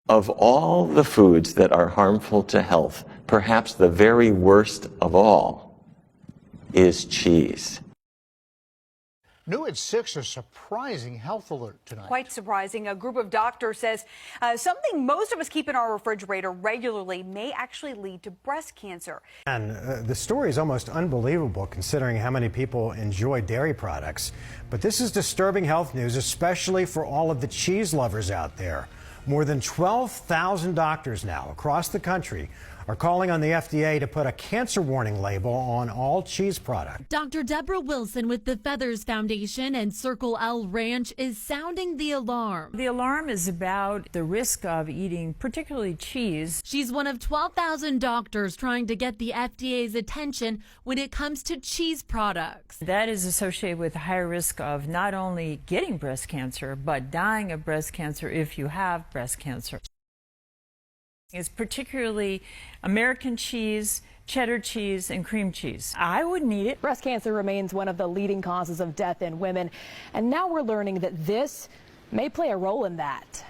Of all the foods that are harmful to health, perhaps the very worst of all is cheese. New at 6, a surprising health alert tonight. Quite surprising. A group of doctors says something most of us keep in our refrigerator regularly may actually lead to breast cancer. And the story is almost unbelievable considering how many people enjoy dairy products. But this is disturbing health news, especially for all of the cheese lovers out there. More than 12,000 doctors now across the country are calling on the FDA to put a cancer warning label on all cheese products. Dr. Deborah Wilson with the Feathers Foundation and Circle L Ranch is sounding the alarm. The alarm is about the risk of eating particularly cheese. She's one of 12,000 doctors trying to get the FDA's attention when it comes to cheese products. That is associated with a higher risk of not only getting breast cancer, but dying of breast cancer if you have breast cancer. It's particularly American cheese, cheddar cheese, and cream cheese. I wouldn't eat it. Breast cancer remains one of the leading causes of death in women, and now we're learning that this may play a role in that.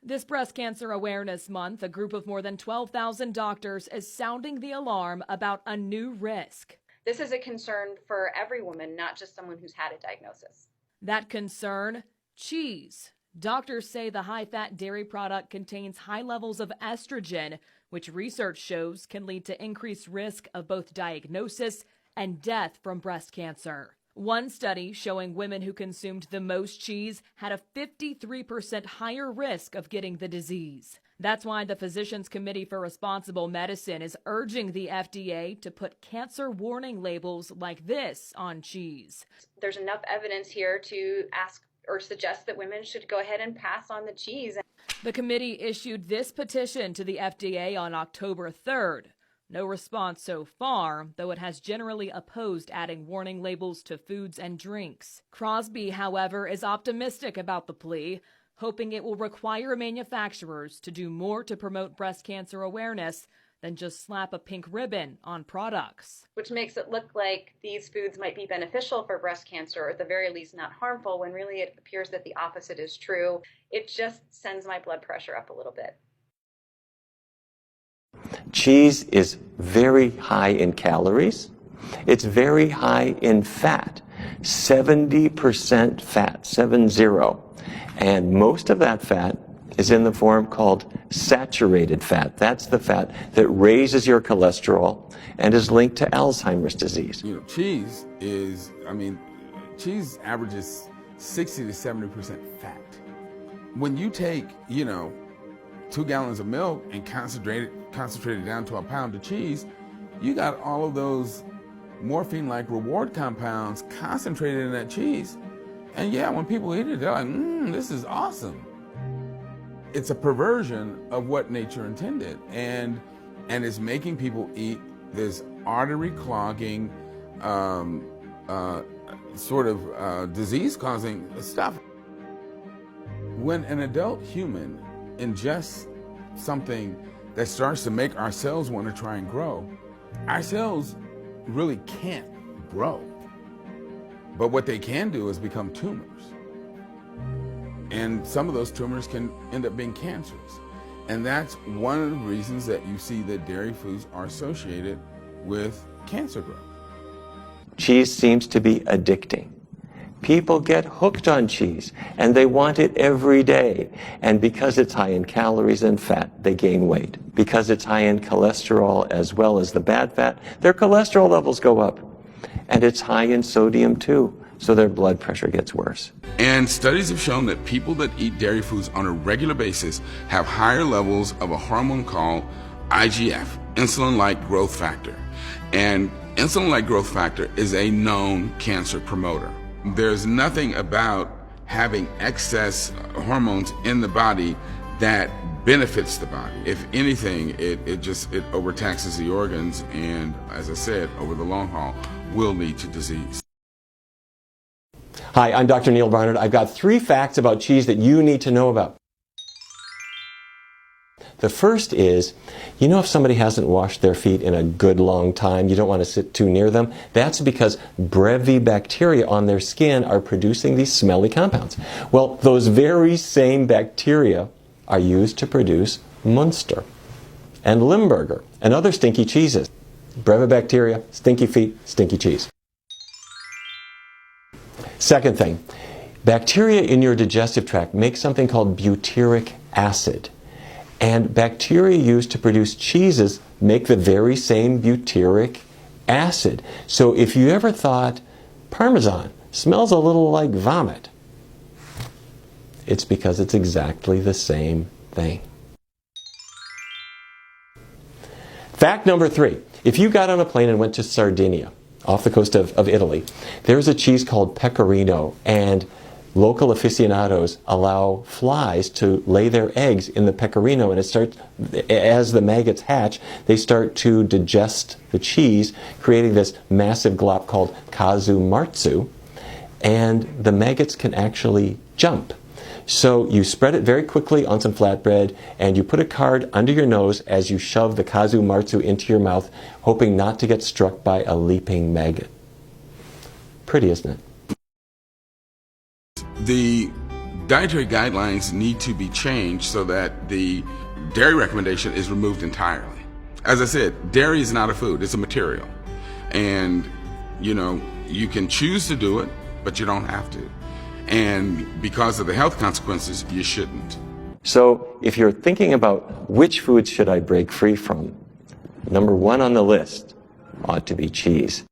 This Breast Cancer Awareness Month, a group of more than 12,000 doctors is sounding the alarm about a new risk. This is a concern for every woman, not just someone who's had a diagnosis. That concern, cheese. Doctors say the high-fat dairy product contains high levels of estrogen, which research shows can lead to increased risk of both diagnosis and death from breast cancer. One study showing women who consumed the most cheese had a 53% higher risk of getting the disease. That's why the Physicians Committee for Responsible Medicine is urging the FDA to put cancer warning labels like this on cheese. There's enough evidence here to ask or suggest that women should go ahead and pass on the cheese. The committee issued this petition to the FDA on October 3rd. No response so far, though it has generally opposed adding warning labels to foods and drinks. Crosby, however, is optimistic about the plea, hoping it will require manufacturers to do more to promote breast cancer awareness than just slap a pink ribbon on products. Which makes it look like these foods might be beneficial for breast cancer, or at the very least not harmful, when really it appears that the opposite is true. It just sends my blood pressure up a little bit. Cheese is very high in calories. It's very high in fat, 70% fat, 70. And most of that fat is in the form called saturated fat. That's the fat that raises your cholesterol and is linked to Alzheimer's disease. You know, cheese is, cheese averages 60 to 70% fat. When you take, 2 gallons of milk and concentrate it down to a pound of cheese, you got all of those morphine-like reward compounds concentrated in that cheese. And yeah, when people eat it, they're like, this is awesome. It's a perversion of what nature intended, and it's making people eat this artery clogging, disease-causing stuff. When an adult human ingests something that starts to make our cells want to try and grow, our cells really can't grow. But what they can do is become tumors. And some of those tumors can end up being cancerous. And that's one of the reasons that you see that dairy foods are associated with cancer growth. Cheese seems to be addicting. People get hooked on cheese, and they want it every day. And because it's high in calories and fat, they gain weight. Because it's high in cholesterol as well as the bad fat, their cholesterol levels go up. And it's high in sodium too, so their blood pressure gets worse. And studies have shown that people that eat dairy foods on a regular basis have higher levels of a hormone called IGF, insulin-like growth factor. And insulin-like growth factor is a known cancer promoter. There's nothing about having excess hormones in the body that benefits the body. If anything, it overtaxes the organs, and as I said, over the long haul, will lead to disease. Hi, I'm Dr. Neil Barnard. I've got 3 facts about cheese that you need to know about. The first is, if somebody hasn't washed their feet in a good long time, you don't want to sit too near them. That's because brevibacteria on their skin are producing these smelly compounds. Well, those very same bacteria are used to produce Munster and Limburger and other stinky cheeses. Brevibacteria, stinky feet, stinky cheese. Second thing, bacteria in your digestive tract make something called butyric acid. And bacteria used to produce cheeses make the very same butyric acid. So if you ever thought Parmesan smells a little like vomit, it's because it's exactly the same thing. Fact number 3. If you got on a plane and went to Sardinia, off the coast of Italy, there's a cheese called pecorino, and local aficionados allow flies to lay their eggs in the pecorino, and it starts, as the maggots hatch, they start to digest the cheese, creating this massive glop called casu marzu, and the maggots can actually jump. So you spread it very quickly on some flatbread, and you put a card under your nose as you shove the casu marzu into your mouth, hoping not to get struck by a leaping maggot. Pretty, isn't it? The dietary guidelines need to be changed so that the dairy recommendation is removed entirely. As I said, dairy is not a food, it's a material. And, you know, you can choose to do it, but you don't have to. And because of the health consequences, you shouldn't. So if you're thinking about which foods should I break free from, number 1 on the list ought to be cheese.